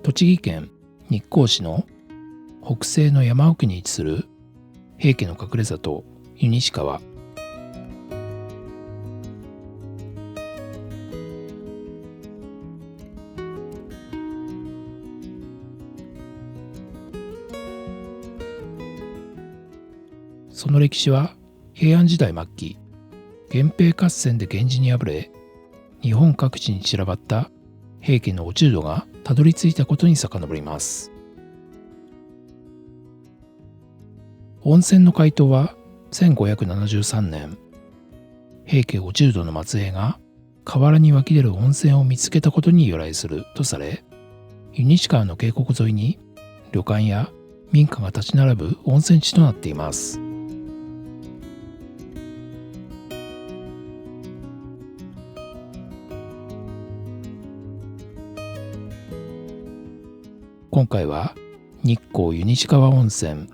栃木県日光市の北西の山奥に位置する平家の隠れ里湯西川。その歴史は平安時代末期、源平合戦で源氏に敗れ、日本各地に散らばった平家の落人がたどり着いたことに遡ります。温泉の開湯は1573年、平家落人の末裔が河原に湧き出る温泉を見つけたことに由来するとされ、湯西川の渓谷沿いに旅館や民家が立ち並ぶ温泉地となっています。今回は日光湯西川温泉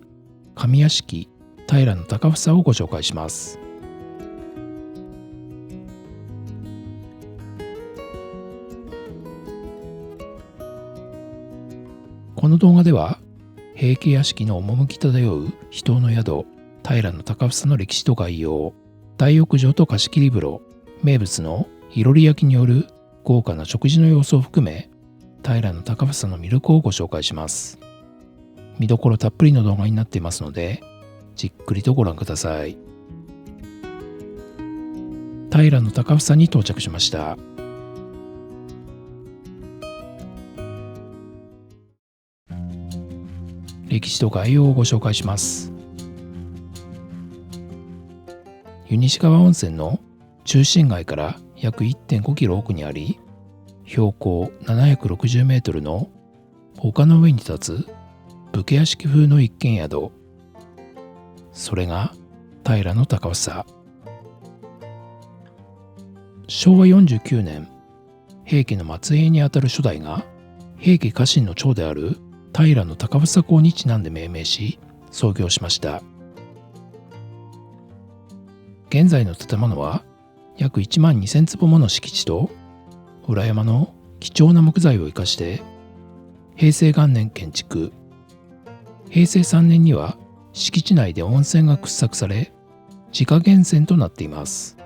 上屋敷平高房をご紹介します。この動画では平家屋敷の趣漂う秘湯の宿平高房の歴史と概要、大浴場と貸切風呂、名物のいろり焼きによる豪華な食事の様子を含め、平高房の魅力をご紹介します。見どころたっぷりの動画になっていますので、じっくりとご覧ください。平高房に到着しました。歴史と概要をご紹介します。湯西川温泉の中心街から約 1.5 キロ奥にあり、標高760メートルの丘の上に立つ武家屋敷風の一軒宿、それが平高房。昭和49年、平家の末裔にあたる初代が平家家臣の長である平高房公にちなんで命名し創業しました。現在の建物は約1万2000坪もの敷地と裏山の貴重な木材を生かして平成元年建築、平成3年には敷地内で温泉が掘削され自家源泉となっています。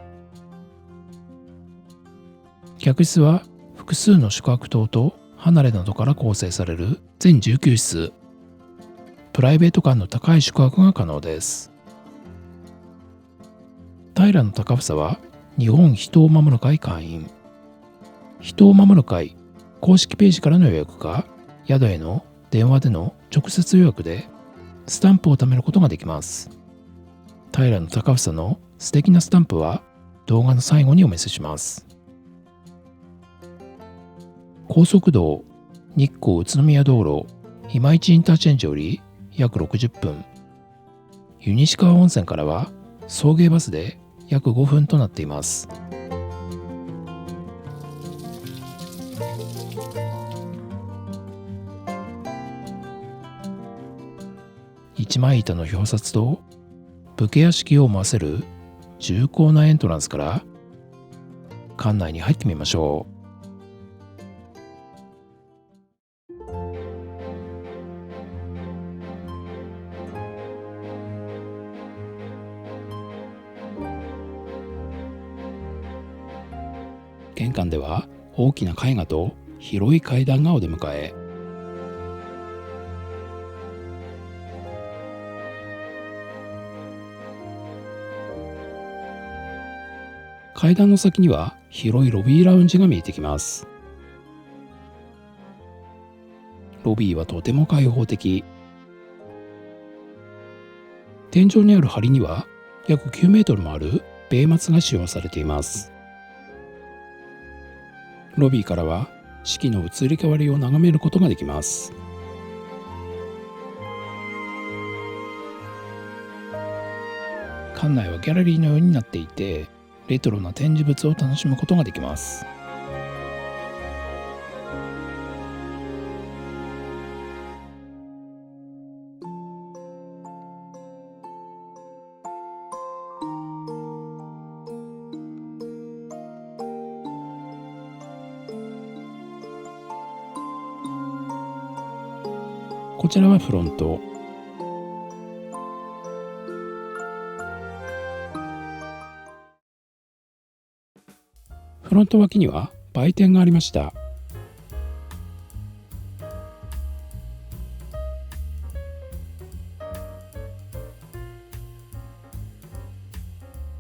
客室は複数の宿泊棟と離れなどから構成される全19室、プライベート感の高い宿泊が可能です。平高房は日本秘湯を守る会会員、秘湯を守る会公式ページからの予約か宿への電話での直接予約でスタンプを貯めることができます。平高房の素敵なスタンプは動画の最後にお見せします。高速道日光宇都宮道路今市インターチェンジより約60分、湯西川温泉からは送迎バスで約5分となっています。一枚板の表札と武家屋敷を思わせる重厚なエントランスから館内に入ってみましょう。玄関では大きな絵画と広い階段がお出迎え。階段の先には広いロビーラウンジが見えてきます。ロビーはとても開放的。天井にある梁には約9メートルもあるベイマツが使用されています。ロビーからは四季の移り変わりを眺めることができます。館内はギャラリーのようになっていて、レトロな展示物を楽しむことができます。こちらはフロント。フロント脇には売店がありました。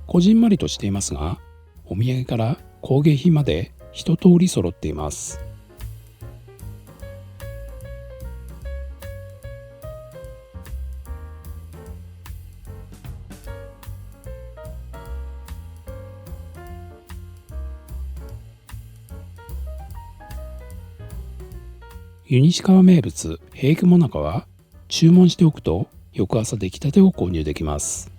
こじんまりとしていますが、お土産から工芸品まで一通り揃っています。湯西川名物ヘークモナカは注文しておくと翌朝出来たてを購入できます。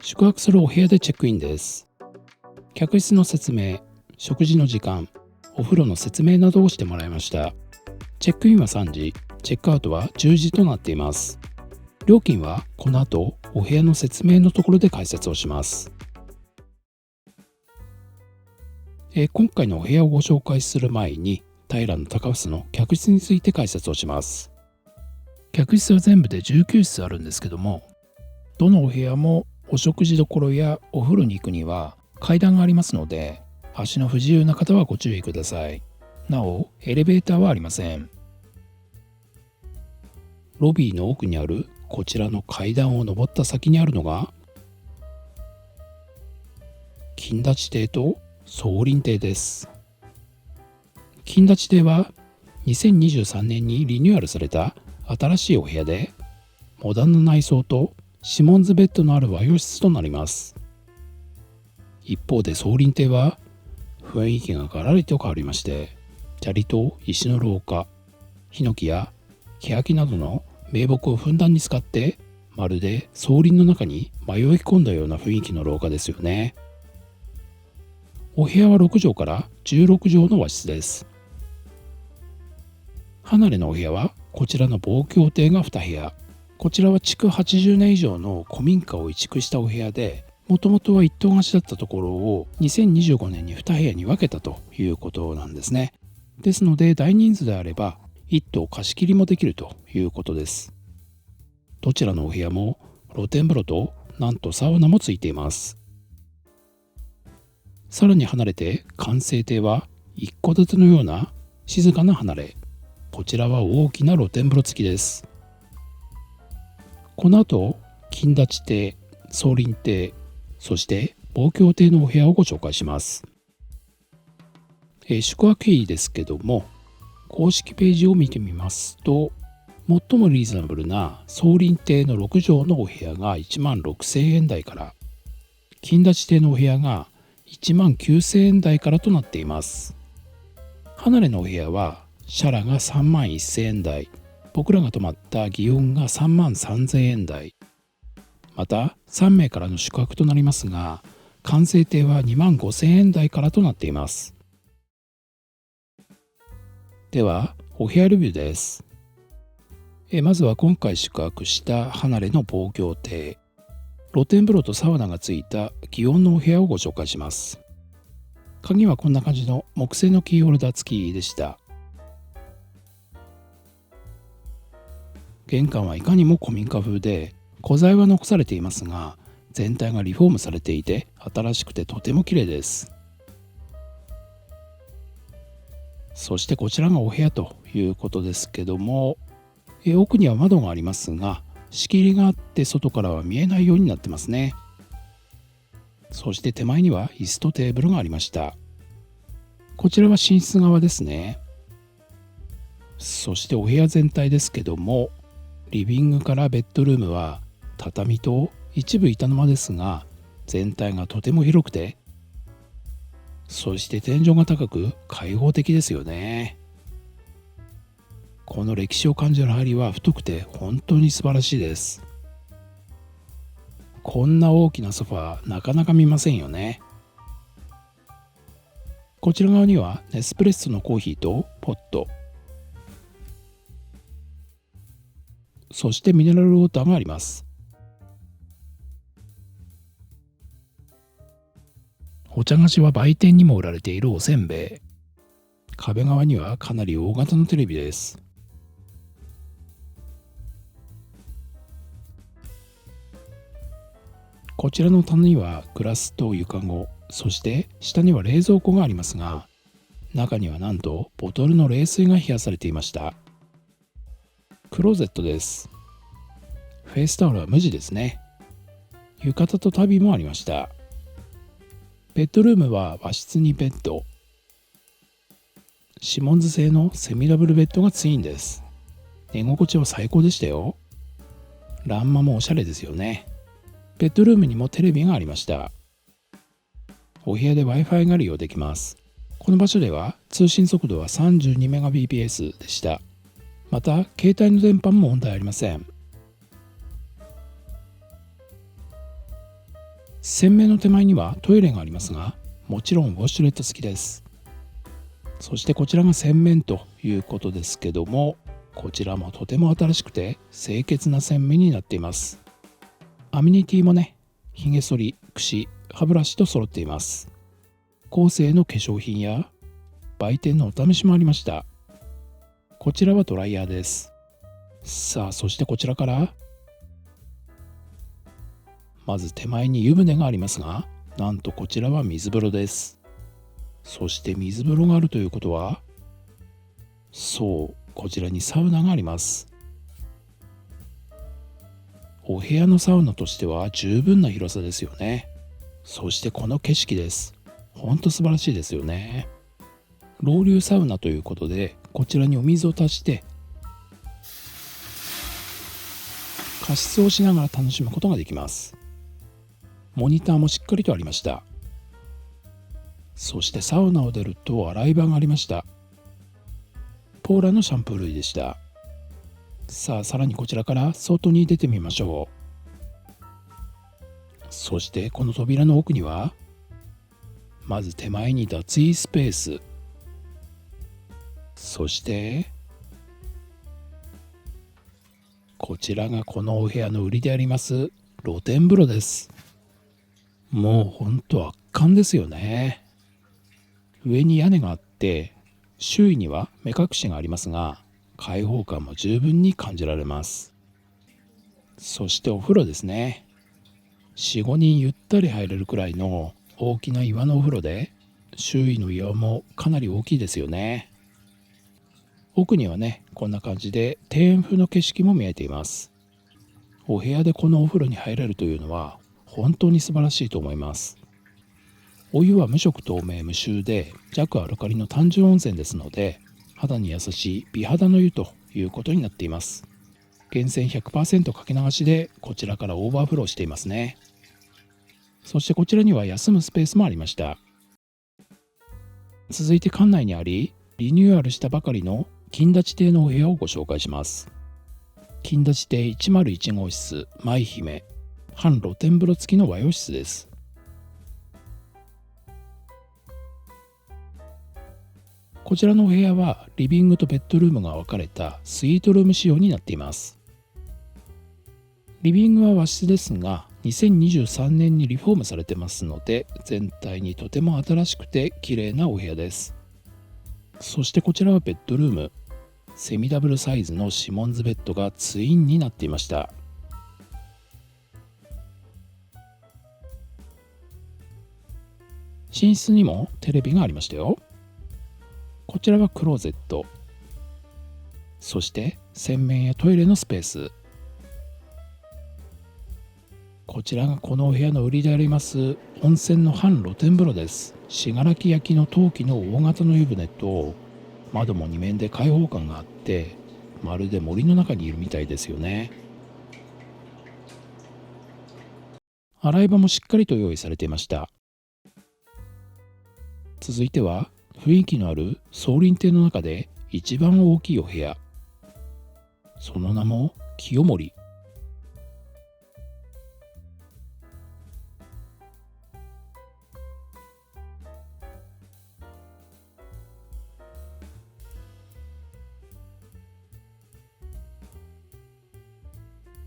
宿泊するお部屋でチェックインです。客室の説明、食事の時間、お風呂の説明などをしてもらいました。チェックインは3時、チェックアウトは10時となっています。料金はこの後お部屋の説明のところで解説をします。今回のお部屋をご紹介する前に平高臼の客室について解説をします。客室は全部で19室あるんですけども、どのお部屋もお食事処やお風呂に行くには階段がありますので、足の不自由な方はご注意ください。なおエレベーターはありません。ロビーの奥にあるこちらの階段を上った先にあるのが金立亭と宗麟亭です。金立亭は2023年にリニューアルされた新しいお部屋で、モダンな内装とシモンズベッドのある和洋室となります。一方で宗麟亭は雰囲気がガラリと変わりまして、砂利と石の廊下、ヒノキや欅などの名木をふんだんに使って、まるで宗麟の中に迷い込んだような雰囲気の廊下ですよね。お部屋は6畳から16畳の和室です。離れのお部屋はこちらの望郷亭が2部屋。こちらは築80年以上の古民家を移築したお部屋で、もともとは一棟貸しだったところを2025年に2部屋に分けたということなんですね。ですので大人数であれば1棟貸し切りもできるということです。どちらのお部屋も露天風呂となんとサウナもついています。さらに離れて完成亭は一戸建てのような静かな離れ。こちらは大きな露天風呂付きです。この後金立亭、宗麟亭、そして望郷亭のお部屋をご紹介します。宿泊費ですけども、公式ページを見てみますと、最もリーズナブルな宗麟亭の6畳のお部屋が1万6000円台から、金立亭のお部屋が1万9000円台からとなっています。離れのお部屋はシャラが3万1000円台、僕らが泊まった祇園が3万3000円台、また3名からの宿泊となりますが、完成亭は2万5000円台からとなっています。ではお部屋レビューです。まずは今回宿泊した離れの望郷亭、露天風呂とサウナがついた祇園のお部屋をご紹介します。鍵はこんな感じの木製のキーホルダー付きでした。玄関はいかにも古民家風で、古材は残されていますが、全体がリフォームされていて新しくてとても綺麗です。そしてこちらがお部屋ということですけども、奥には窓がありますが、仕切りがあって外からは見えないようになってますね。そして手前には椅子とテーブルがありました。こちらは寝室側ですね。そしてお部屋全体ですけども、リビングからベッドルームは畳と一部板の間ですが、全体がとても広くて、そして天井が高く開放的ですよね。この歴史を感じる梁は太くて本当に素晴らしいです。こんな大きなソファーなかなか見ませんよね。こちら側にはネスプレッソのコーヒーとポット、そしてミネラルウォーターがあります。お茶菓子は売店にも売られているおせんべい。壁側にはかなり大型のテレビです。こちらの棚にはグラスと床子、そして下には冷蔵庫がありますが、中にはなんとボトルの冷水が冷やされていました。クローゼットです。フェイスタオルは無地ですね。浴衣と足袋もありました。ベッドルームは和室にベッド。シモンズ製のセミダブルベッドがツインです。寝心地は最高でしたよ。欄間もおしゃれですよね。ベッドルームにもテレビがありました。お部屋で Wi-Fi が利用できます。この場所では通信速度は 32Mbps でした。また、携帯の電波も問題ありません。洗面の手前にはトイレがありますが、もちろんウォシュレット付きです。そしてこちらが洗面ということですけども、こちらもとても新しくて清潔な洗面になっています。アメニティもね、ひげ剃り、櫛、歯ブラシと揃っています。コーセーの化粧品や売店のお試しもありました。こちらはドライヤーです。さあ、そしてこちらからまず手前に湯船がありますが、なんとこちらは水風呂です。そして水風呂があるということは、そう、こちらにサウナがあります。お部屋のサウナとしては十分な広さですよね。そしてこの景色です。ほんと素晴らしいですよね。ロウリュサウナということで、こちらにお水を足して加湿をしながら楽しむことができます。モニターもしっかりとありました。そしてサウナを出ると洗い場がありました。ポーラのシャンプー類でした。さあ、さらにこちらから外に出てみましょう。そしてこの扉の奥には、まず手前に脱衣スペース、そしてこちらがこのお部屋の売りであります露天風呂です。もうほんと圧巻ですよね。上に屋根があって、周囲には目隠しがありますが、開放感も十分に感じられます。そしてお風呂ですね。4、5人ゆったり入れるくらいの大きな岩のお風呂で、周囲の岩もかなり大きいですよね。奥にはね、こんな感じで庭園風の景色も見えています。お部屋でこのお風呂に入れるというのは本当に素晴らしいと思います。お湯は無色透明無臭で弱アルカリの単純温泉ですので、肌に優しい美肌の湯ということになっています。源泉 100% かけ流しでこちらからオーバーフローしていますね。そしてこちらには休むスペースもありました。続いて館内にあり、リニューアルしたばかりの金立邸のお部屋をご紹介します。金立邸101号室舞姫、半露天風呂付きの和洋室です。こちらのお部屋はリビングとベッドルームが分かれたスイートルーム仕様になっています。リビングは和室ですが、2023年にリフォームされてますので、全体にとても新しくて綺麗なお部屋です。そしてこちらはベッドルーム。セミダブルサイズのシモンズベッドがツインになっていました。寝室にもテレビがありましたよ。こちらはクローゼット。そして洗面やトイレのスペース。こちらがこのお部屋の売りであります温泉の半露天風呂です。信楽焼の陶器の大型の湯船と、窓も2面で開放感があって、まるで森の中にいるみたいですよね。洗い場もしっかりと用意されていました。続いては雰囲気のある総林邸の中で一番大きいお部屋、その名も清盛。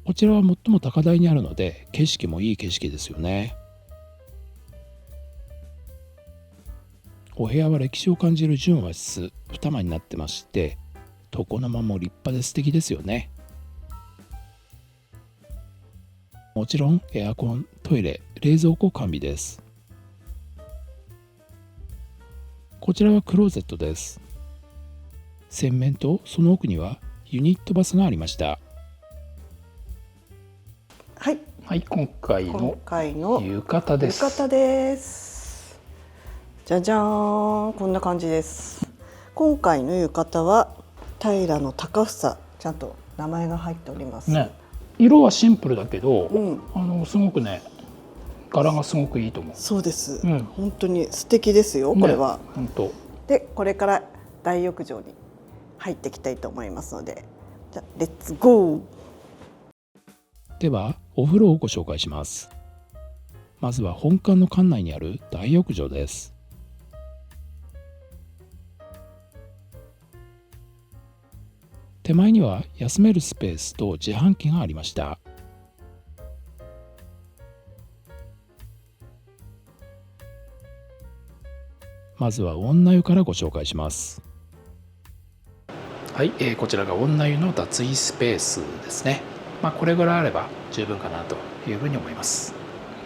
こちらは最も高台にあるので景色もいい景色ですよね。お部屋は歴史を感じる純和室2間になってまして、床の間も立派で素敵ですよね。もちろんエアコン、トイレ、冷蔵庫完備です。こちらはクローゼットです。洗面とその奥にはユニットバスがありました。はい、はい、今回の浴衣です。浴衣です。じゃじゃーん、こんな感じです。今回の浴衣は平野隆房、ちゃんと名前が入っておりますね。色はシンプルだけど、すごくね、柄がすごくいいと思う。そうです、本当に素敵ですよ、これは、ね、本当。でこれから大浴場に入っていきたいと思いますので、じゃレッツゴー。ではお風呂をご紹介します。まずは本館の館内にある大浴場です。手前には休めるスペースと自販機がありました。まずは女湯からご紹介します。はい、こちらが女湯の脱衣スペースですね。これぐらいあれば十分かなというふうに思います。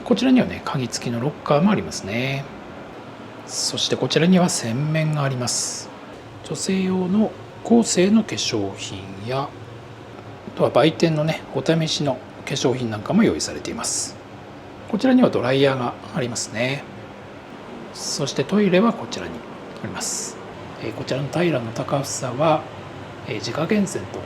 こちらにはね、鍵付きのロッカーもありますね。そしてこちらには洗面があります。女性用のコーセーの化粧品や、あとは売店のね、お試しの化粧品なんかも用意されています。こちらにはドライヤーがありますね。そしてトイレはこちらにあります。こちらの平野隆房は自家源泉という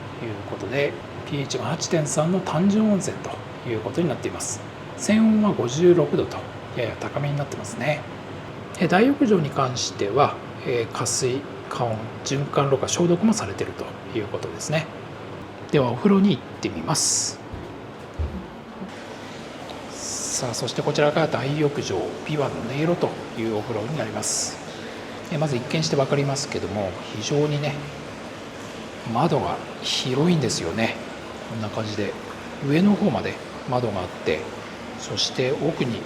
ことで、pH が 8.3 の単純温泉ということになっています。泉温は56度とやや高めになってますね。大浴場に関しては加水、加温、循環ろ過、消毒もされているということですね。ではお風呂に行ってみます。さあ、そしてこちらが大浴場ビワの音色というお風呂になります。まず一見して分かりますけども、非常にね、窓が広いんですよね。こんな感じで上の方まで窓があって、そして奥に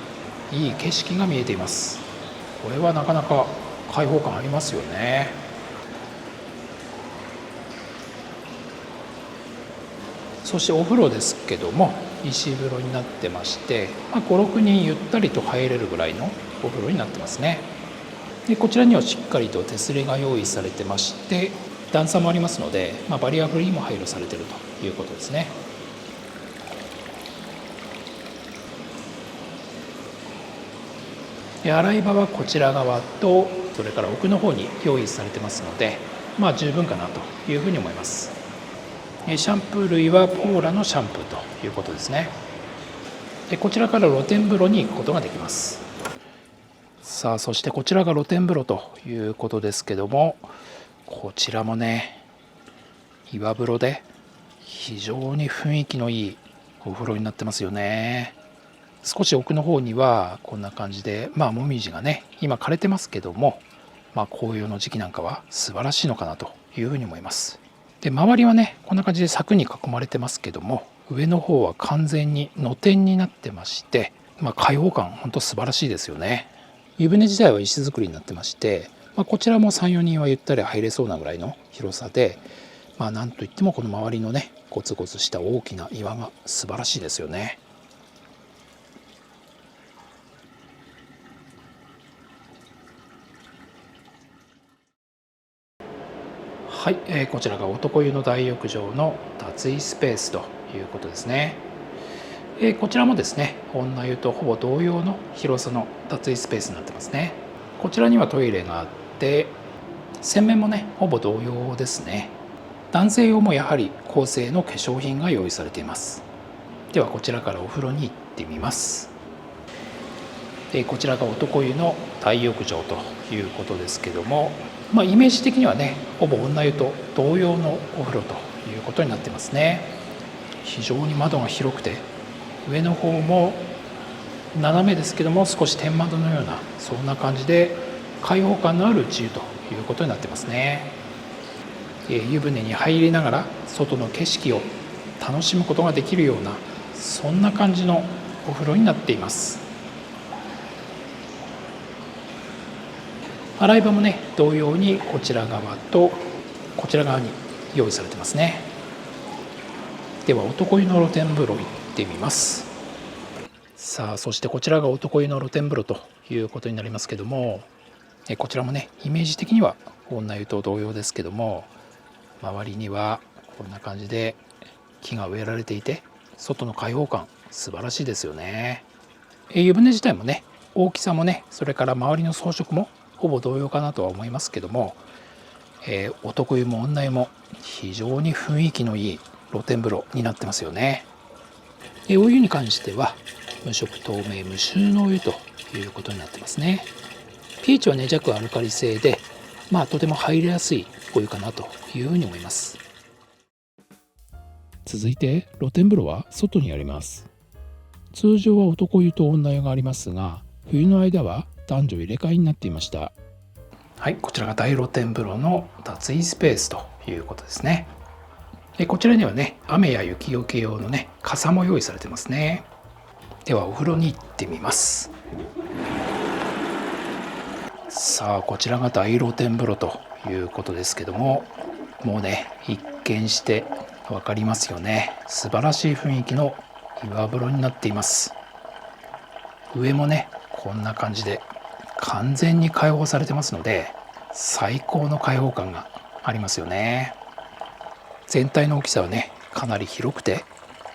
いい景色が見えています。これはなかなか開放感ありますよね。そしてお風呂ですけども、石風呂になってまして、5、6人ゆったりと入れるぐらいのお風呂になってますね。でこちらにはしっかりと手すりが用意されてまして、段差もありますので、バリアフリーも配慮されているということですね。で洗い場はこちら側と、それから奥の方に用意されてますので、十分かなというふうに思います。シャンプー類はポーラのシャンプーということですね。でこちらから露天風呂に行くことができます。さあ、そしてこちらが露天風呂ということですけども、こちらもね、岩風呂で非常に雰囲気のいいお風呂になってますよね。少し奥の方にはこんな感じで、もみじがね、今枯れてますけども、紅葉の時期なんかは素晴らしいのかなというふうに思います。で周りはね、こんな感じで柵に囲まれてますけども、上の方は完全に露天になってまして、開放感本当素晴らしいですよね。湯船自体は石造りになってまして、こちらも 3、4人はゆったり入れそうなぐらいの広さで、なんといってもこの周りのね、ゴツゴツした大きな岩が素晴らしいですよね。はい、こちらが男湯の大浴場の脱衣スペースということですね。こちらもですね、女湯とほぼ同様の広さの脱衣スペースになってますね。こちらにはトイレがあって、洗面もね、ほぼ同様ですね。男性用もやはり高性の化粧品が用意されています。ではこちらからお風呂に行ってみます。こちらが男湯の大浴場ということですけども、イメージ的にはね、ほぼ女湯と同様のお風呂ということになってますね。非常に窓が広くて、上の方も斜めですけども少し天窓のような、そんな感じで開放感のある自由ということになってますね。湯船に入りながら外の景色を楽しむことができるような、そんな感じのお風呂になっています。洗い場もね同様にこちら側とこちら側に用意されてますね。では男湯の露天風呂行ってみます。さあ、そしてこちらが男湯の露天風呂ということになりますけども、こちらもねイメージ的には女湯と同様ですけども、周りにはこんな感じで木が植えられていて、外の開放感素晴らしいですよね。湯船自体もね大きさもね、それから周りの装飾もほぼ同様かなとは思いますけども、男湯も女湯も非常に雰囲気のいい露天風呂になってますよね。お湯に関しては無色透明無臭のお湯ということになってますね。pH はね弱アルカリ性で、とても入りやすいお湯かなというふうに思います。続いて露天風呂は外にあります。通常は男湯と女湯がありますが、冬の間は男女入れ替えになっていました。はい、こちらが大露天風呂の脱衣スペースということですね。こちらにはね雨や雪よけ用のね傘も用意されてますね。ではお風呂に行ってみます。さあ、こちらが大露天風呂ということですけども、もうね一見して分かりますよね。素晴らしい雰囲気の岩風呂になっています。上もねこんな感じで完全に開放されてますので、最高の開放感がありますよね。全体の大きさはねかなり広くて、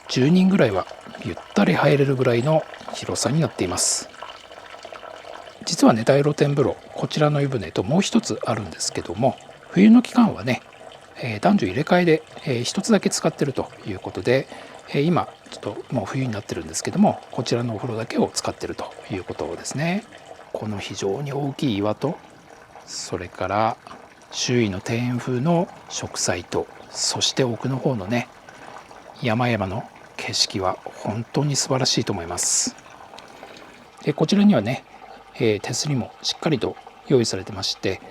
10人ぐらいはゆったり入れるぐらいの広さになっています。実はね大露天風呂、こちらの湯船ともう一つあるんですけども、冬の期間はね男女入れ替えで一つだけ使ってるということで、今ちょっともう冬になってるんですけども、こちらのお風呂だけを使ってるということですね。この非常に大きい岩と、それから周囲の庭園風の植栽と、そして奥の方のね山々の景色は本当に素晴らしいと思います。こちらにはね、手すりもしっかりと用意されてまして、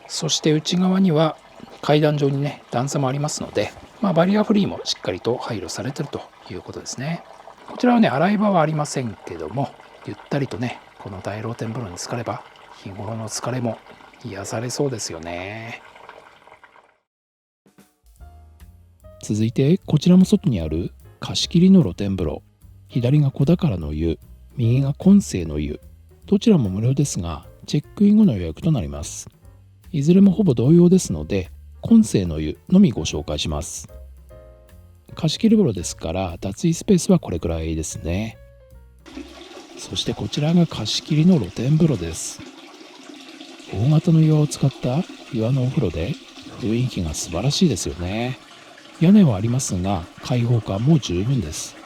そして内側には階段状にね段差もありますので、バリアフリーもしっかりと配慮されているということですね。こちらはね洗い場はありませんけども、ゆったりとねこの大露天風呂に浸かれば日頃の疲れも癒されそうですよね。続いてこちらも外にある貸し切りの露天風呂、左が子宝の湯、右が今世の湯、どちらも無料ですがチェックイン後の予約となります。いずれもほぼ同様ですので、今世の湯のみご紹介します。貸し切り風呂ですから脱衣スペースはこれくらいですね。そしてこちらが貸し切りの露天風呂です。大型の岩を使った岩のお風呂で雰囲気が素晴らしいですよね。屋根はありますが開放感も十分です。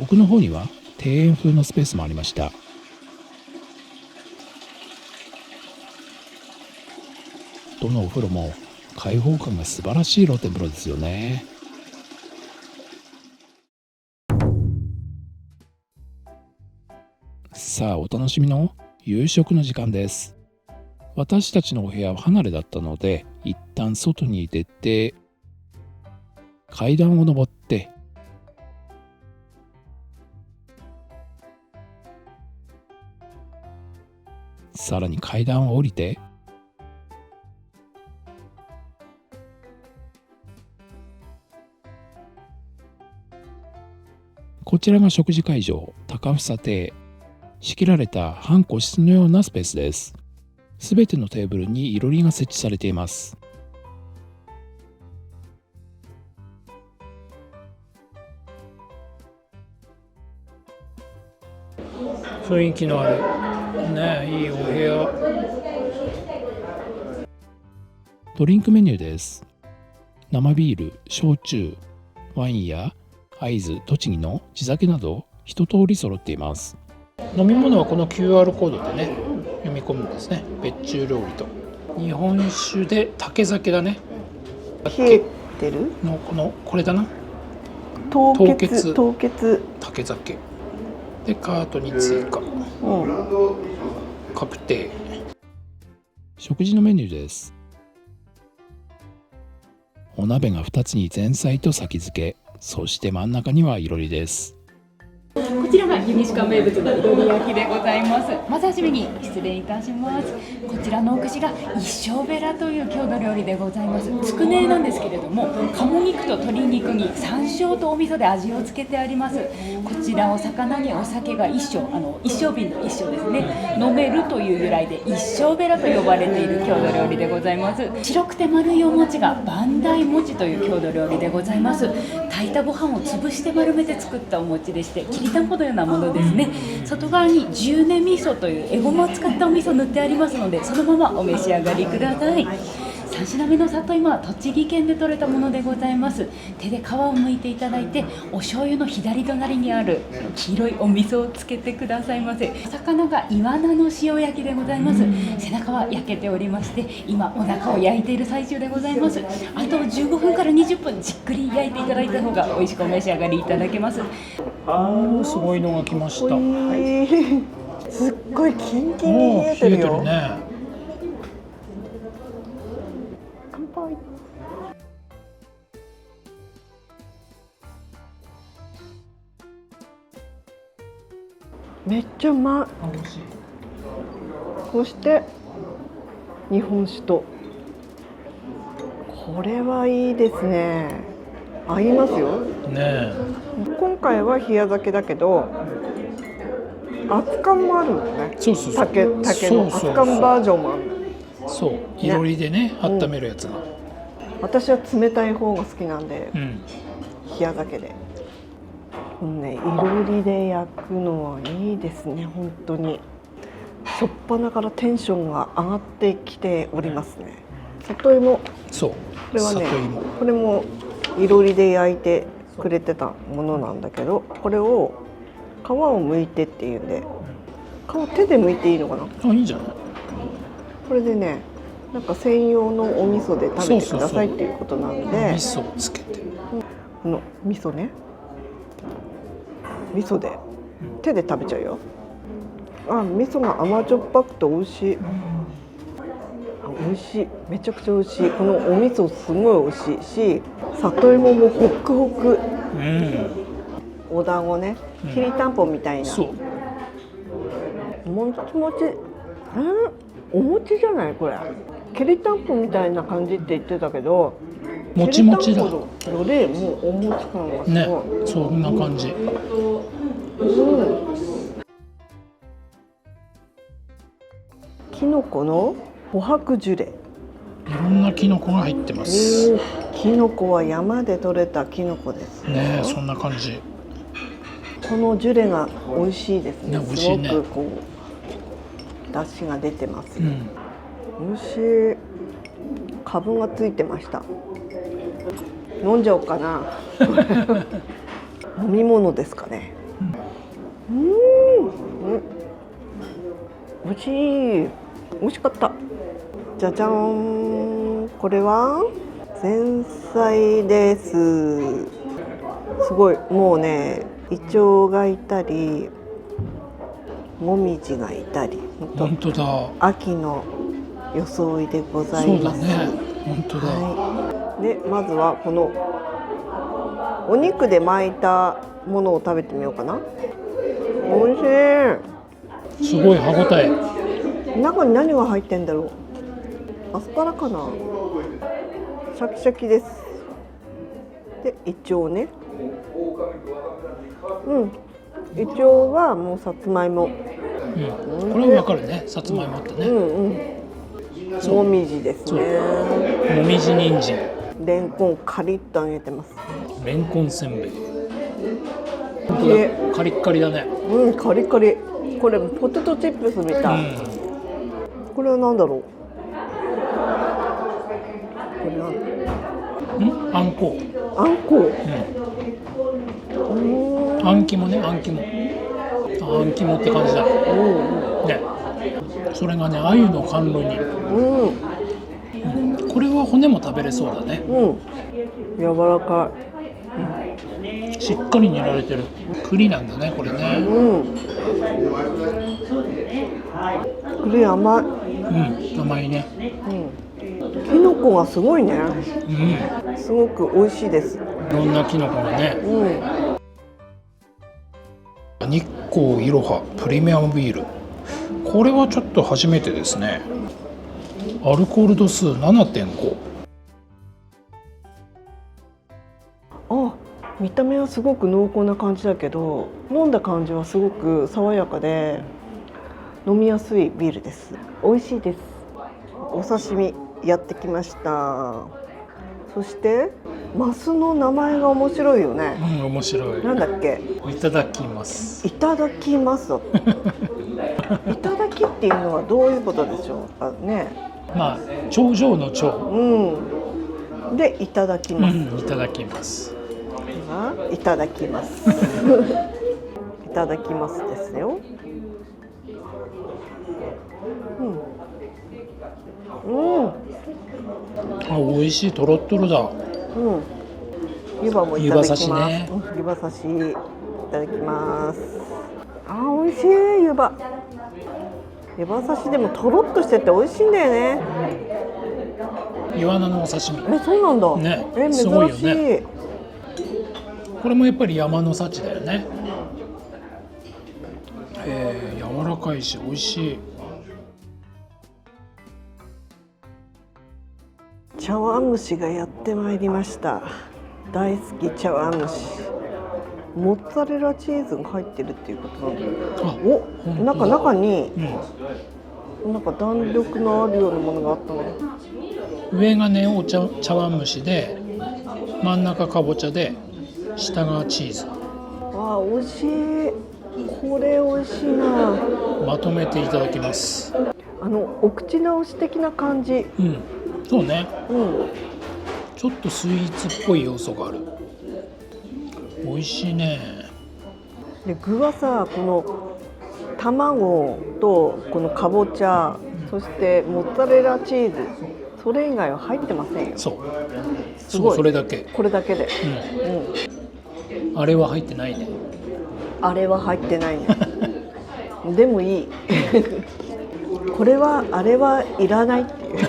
奥の方には庭園風のスペースもありました。どのお風呂も開放感が素晴らしい露天風呂ですよね。さあ、お楽しみの夕食の時間です。私たちのお部屋は離れだったので、一旦外に出て階段を登って、さらに階段を降りて、こちらが食事会場、高房亭。仕切られた半個室のようなスペースです。すべてのテーブルにいろりが設置されています。雰囲気のあるね、いいお部屋。ドリンクメニューです。生ビール、焼酎、ワインや会津、栃木の地酒など一通り揃っています。飲み物はこの QR コードでね読み込むんですね。別注料理と日本酒で竹酒だね。冷えてるのこれだな。凍結竹酒でカートに追加、確定。食事のメニューです。お鍋が2つに前菜と先付け、そして真ん中にはいろりです。こちちらが湯西川名物のいろり焼きでございます。まずはじめに失礼いたします。こちらのお串が一生べらという郷土料理でございます。つくねなんですけれども、鴨肉と鶏肉に山椒とお味噌で味をつけてあります。こちらお魚にお酒が一升、一升瓶の一升ですね、飲めるという由来で一生べらと呼ばれている郷土料理でございます。白くて丸いお餅が磐梯餅という郷土料理でございます。炊いたご飯を潰して丸めて作ったお餅でして、きりたんぽのようなものですね。外側に十根味噌というエゴマを使ったお味噌塗ってありますので、そのままお召し上がりください。3品目の里芋は栃木県で採れたものでございます。手で皮を剥いていただいて、お醤油の左隣にある黄色いお味噌をつけてくださいませ。お魚がイワナの塩焼きでございます。背中は焼けておりまして、今お腹を焼いている最中でございます。あと15分から20分じっくり焼いていただいた方が美味しくお召し上がりいただけます。すごいのが来ました。すっごいキンキンに冷えてるよ。ね。乾杯。めっちゃうまい。そして日本酒と、これはいいですね。合いますよ。ね今回は冷や酒だけど、熱燗もあるんだね。そうそうそう。竹の熱燗バージョンもある。そう、いろりでね、温めるやつが。私は冷たい方が好きなんで、うん。冷や酒で。このね、いろりで焼くのはいいですね、本当に。初っ端からテンションが上がってきておりますね。里芋。そう。これはね里芋。これもいろりで焼いてくれてたものなんだけど、これを皮を剥いてっていうんで、皮手で剥いていいのかな。あ、いいんじゃない。これでね、なんか専用のお味噌で食べてくださいっていうことなんで、味噌をつけて。この味噌ね、味噌で手で食べちゃうよ。あ、味噌が甘じょっぱくて美味しい。美味しい、めちゃくちゃ美味しい。このお味噌すごい美味しいし、里芋もホクホク。うん。お団子ね、きりたんぽみたいな。そう。もちもち、お餅じゃないこれ。きりたんぽみたいな感じって言ってたけど、もちもちだ。きりたんぽよりもうお餅感がすごい。ね、そんな感じ。きのこの琥珀ジュレ。いろんなキノコが入ってます。きのこは山で採れたきのこです。ね、そんな感じ。このジュレが美味しいですね。ね、美味しいね。すごくこう出汁が出てます。うん。美味しい。カブがついてました。飲んじゃおうかな。飲み物ですかね。美味しい。美味しかった。じゃじゃーん。これは前菜です。すごい、もうね、イチョウがいたり、もみじがいたり、本当だ。秋の装いでございます。そうだね。本当だ。はい。で、まずはこのお肉で巻いたものを食べてみようかな。美味しい。すごい歯ごたえ。中に何が入ってんだろう。アスパラかな。シャキシャキです。で、イチョウね。イチョウはもうさつまいも。これはわかるね。さつまいもってね。もみじですね。もみじ人参。レンコンカリッと揚げてます。レンコンせんべい。本当だ。カリッカリだね。カリカリ。これポテトチップスみたい。これは何だろう。これあんこ。あんこ。あん肝ね、あん肝。あん肝って感じだ。ね。それがね、鮎の甘露煮。これは骨も食べれそうだね。柔らかい。しっかり煮られてる。栗なんだね、これね。栗甘い。甘いね。きのこがすごいね。すごく美味しいです。いろんなきのこがね。日光いろはプレミアムビール、これはちょっと初めてですね。アルコール度数 7.5。 あ、見た目はすごく濃厚な感じだけど、飲んだ感じはすごく爽やかで飲みやすいビールです。美味しいです。お刺身やってきました。そしてマスの名前が面白いよね。面白い。なんだっけ。いただきます。いただきますだっていただきっていうのはどういうことでしょうかね。まあ頂上の頂、でいただきます、いただきます。いただきますいただきますですよ。あ、美味しい。とろっとろだ。湯葉もいただきます。湯葉刺しね。湯葉刺しいただきます。美味しい。湯葉刺しでもとろっとしてて美味しいんだよね。イワナのお刺身。そうなんだ。ね、珍しい。すごいよね。これもやっぱり山の幸だよね。柔らかいし美味しい。茶碗蒸しがやってまいりました。大好き茶碗蒸し。モッツァレラチーズが入ってるっていうことなんだけど、中に、なんか弾力のあるようなものがあったね。上がね茶碗蒸しで、真ん中かぼちゃで、下がチーズ。美味しい。これ美味しいな。まとめていただきます。お口直し的な感じ。そうね、ちょっとスイーツっぽい要素がある。美味しいね。で具はさ、この卵とこのかぼちゃ、そしてモッツァレラチーズ、それ以外は入ってませんよ。すごい。それだけ。これだけで、あれは入ってないね。あれは入ってないねでもいいこれはあれはいらないっていう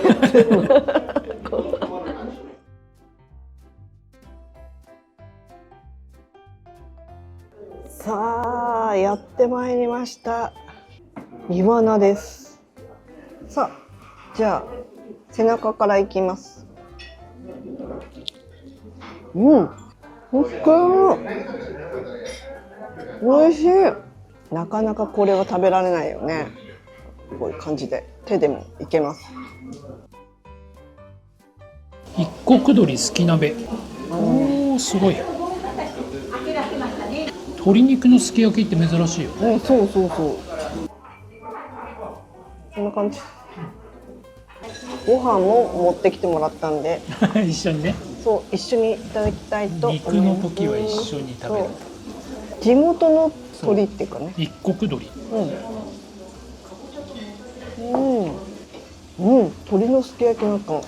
さあやってまいりました。イワナです。さあじゃあ背中からいきます。おいしい。なかなかこれは食べられないよね。こういう感じで手でもいけます。一国鶏すき鍋。すごい。鶏肉のすき焼きって珍しいよね。そうこんな感じ。ご飯も持ってきてもらったんで一緒にね。一緒にいただきたいと思います。肉の時は一緒に食べる。地元の鶏っていうかね。一国鶏。鶏のすき焼きなんか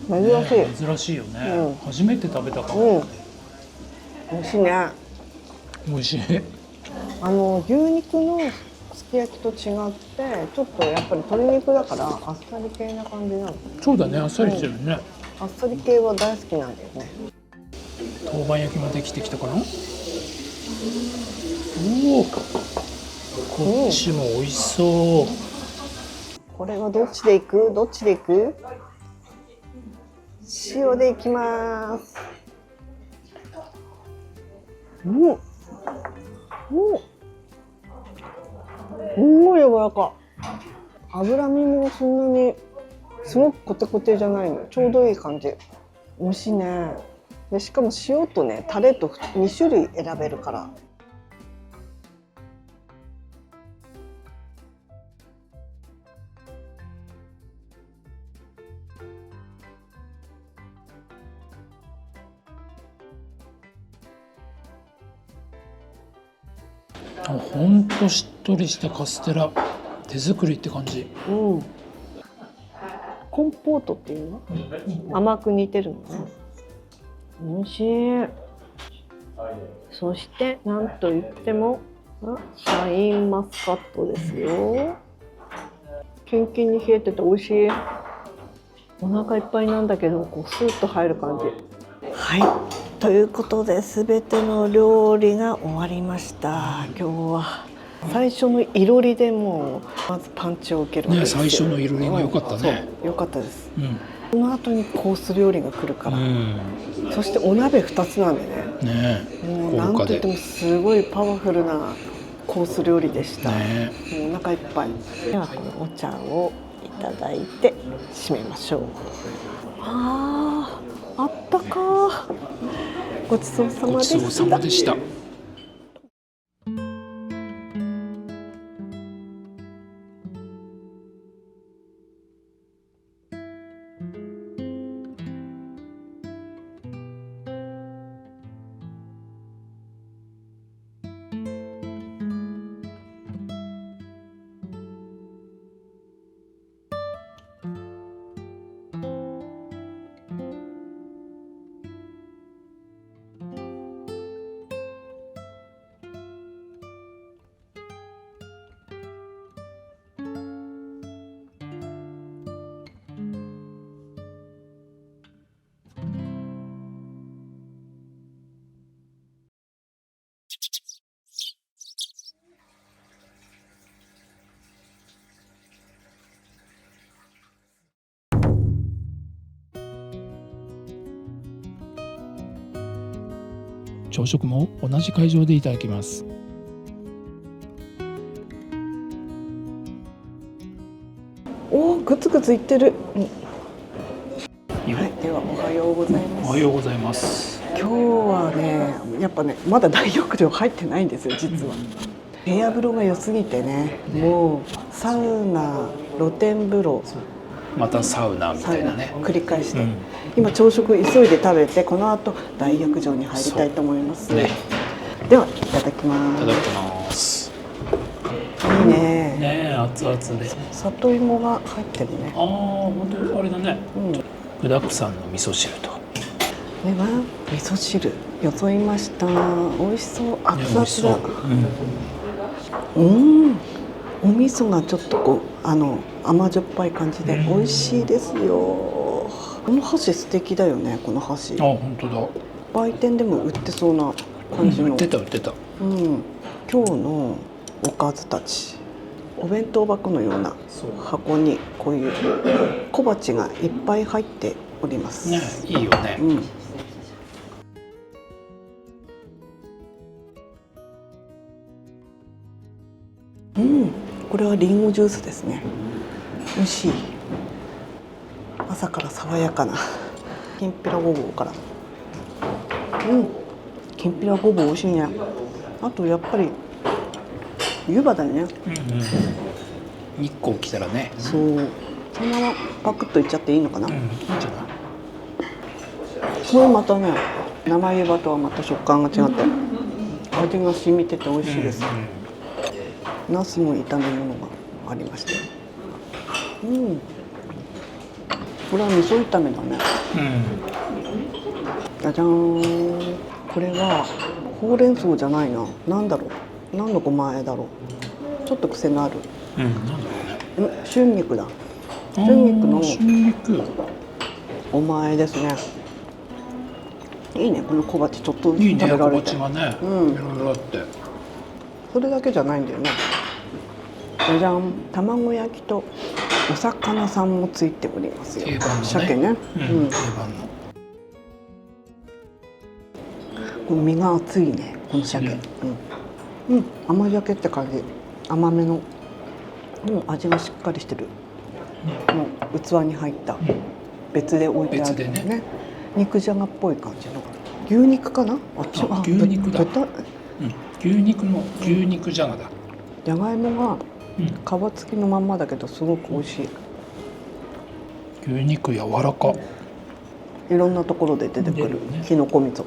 珍しい。珍しいよね。初めて食べたかも。美味しいね。美味しい。牛肉のすき焼きと違ってちょっとやっぱり鶏肉だからあっさり系な感じなの。そうだね、あっさりしてるね。あっさり系は大好きなんだよね。豆板焼きもできてきたかな。こっちも美味しそう。これはどっちでいく？塩でいきます。すごい柔らか。脂身もそんなにすごくコテコテじゃないの。ちょうどいい感じ。美味しいね。でしかも塩とねタレと2種類選べるから。ほんとしっとりしたカステラ、手作りって感じ。コンポートっていうの？甘く煮てるのね。美味しい。そしてなんといってもシャインマスカットですよ。キンキンに冷えてて美味しい。お腹いっぱいなんだけどこうスーッと入る感じ。はい、ということで全ての料理が終わりました今日は。最初のいろりでもまずパンチを受けるわけですよ。最初のいろりが良かったね。そう良かったです、うんその後にコース料理が来るから、そしてお鍋2つなんでね、もうなんといってもすごいパワフルなコース料理でした、もうお腹いっぱい。ではこのお茶をいただいて締めましょう。あったか。ごちそうさまでした。ごちそうさまでした。朝食も同じ会場でいただきます。おー、グツグツいってる、はい、ではおはようございます。おはようございます。今日はね、やっぱね、まだ大浴場入ってないんですよ、実は。部屋風呂が良すぎてね、もうサウナ、露天風呂、またサウナみたいなね、繰り返して、今朝食急いで食べて、この後大浴場に入りたいと思います、ね、ではいただきます。いただきます。いいね。ね、熱々で里芋が入ってるね。本当あれだね、具だくさんの味噌汁と、これは味噌汁よそいました。美味しそう。熱々だ。お味噌がちょっとこう甘じょっぱい感じで美味しいですよ。この箸素敵だよね。この箸。本当だ。売店でも売ってそうな感じの。売ってた。今日のおかずたち。お弁当箱のような箱にこういう小鉢がいっぱい入っております。ね、いいよね。これはリンゴジュースですね。美味しい。朝から爽やかなきんぴらごぼうから。きんぴらごぼう美味しいね。あとやっぱり湯葉だよね。日光来たらね。そう。そのままパクッといっちゃっていいのかな。いいんじゃない。これまたね、生湯葉とはまた食感が違って味が染みてて美味しいです。ナスの炒め物がありまして、これは味噌炒めだね。じゃじゃーん。これはほうれん草じゃないな。なんだろう。何のごま和えだろう。ちょっと癖のある。なんだろうね。春菊だ。春菊のごま和えですね。いいね、この小鉢ちょっとずつ食べられて。いいね、小鉢がね。いろいろあって。それだけじゃないんだよね。じゃじゃん。卵焼きとお魚さんもついておりますよ。鮭ね。定番の。この身が厚いね、この鮭。甘鮭って感じ。甘めの。でも味がしっかりしてる。もう器に入った別で置いてあるね。肉じゃがっぽい感じの牛肉かな。牛肉だ。牛肉じゃがだ。じゃがいもが皮付きのまんまだけどすごく美味しい。牛肉柔らか。いろんなところで出てくるきのこ味噌。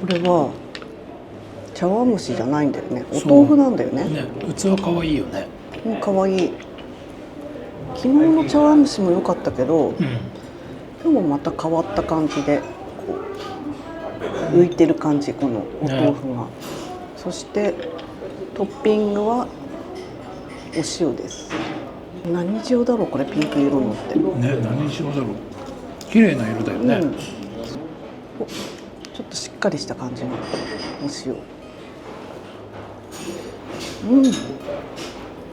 これは茶碗蒸しじゃないんだよね。お豆腐なんだよね。器可愛いよね。可愛い。昨日の茶碗蒸しも良かったけど、今日もまた変わった感じでこう浮いてる感じ、このお豆腐が。そしてトッピングはお塩です。何塩だろうこれ、ピンク色のってね、何塩だろう。綺麗な色だよね、うん、おちょっとしっかりした感じのお塩。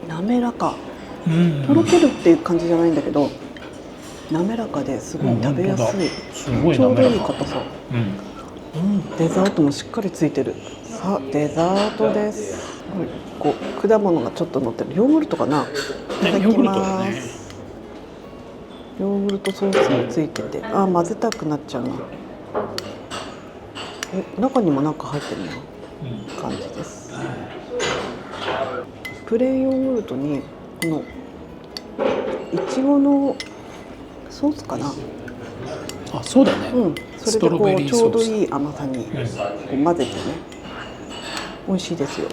滑らか。とろけるっていう感じじゃないんだけど、滑らかですごい食べやすい。すごいちょうど滑らか。いい硬さ。デザートもしっかりついてる。さあデザートです。こう果物がちょっと乗ってる。ヨーグルトかな。いただきます。ヨーグルトソースもついてて、混ぜたくなっちゃうな。中にもなんか入ってるな感じです。プレーンヨーグルトにこのいちごのソースかな。そうだね、それでこうちょうどいい甘さにこう混ぜてね、美味しいですよ。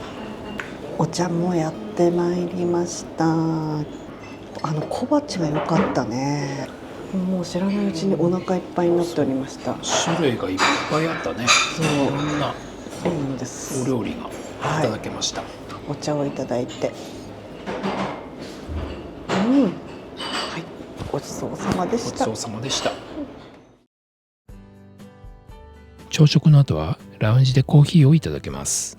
お茶もやってまいりました。小鉢が良かったね。もう知らないうちにお腹いっぱいになっておりました。種類がいっぱいあったね。いろんなそうなんです。お料理がいただけました。お茶をいただいて、ごちそうさまでした。ごちそうさまでした。朝食の後はラウンジでコーヒーをいただけます。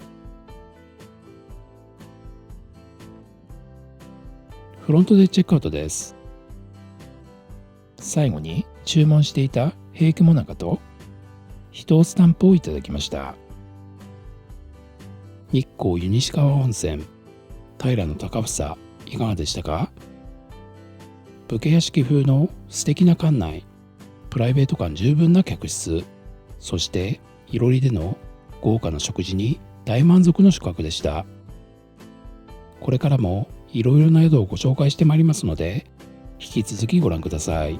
フロントでチェックアウトです。最後に注文していたヘイクモナカと人スタンプをいただきました。日光湯西川温泉平高房いかがでしたか？武家屋敷風の素敵な館内、プライベート感十分な客室、そしていろりでの豪華な食事に大満足の宿泊でした。これからもいろいろな宿をご紹介してまいりますので、引き続きご覧ください。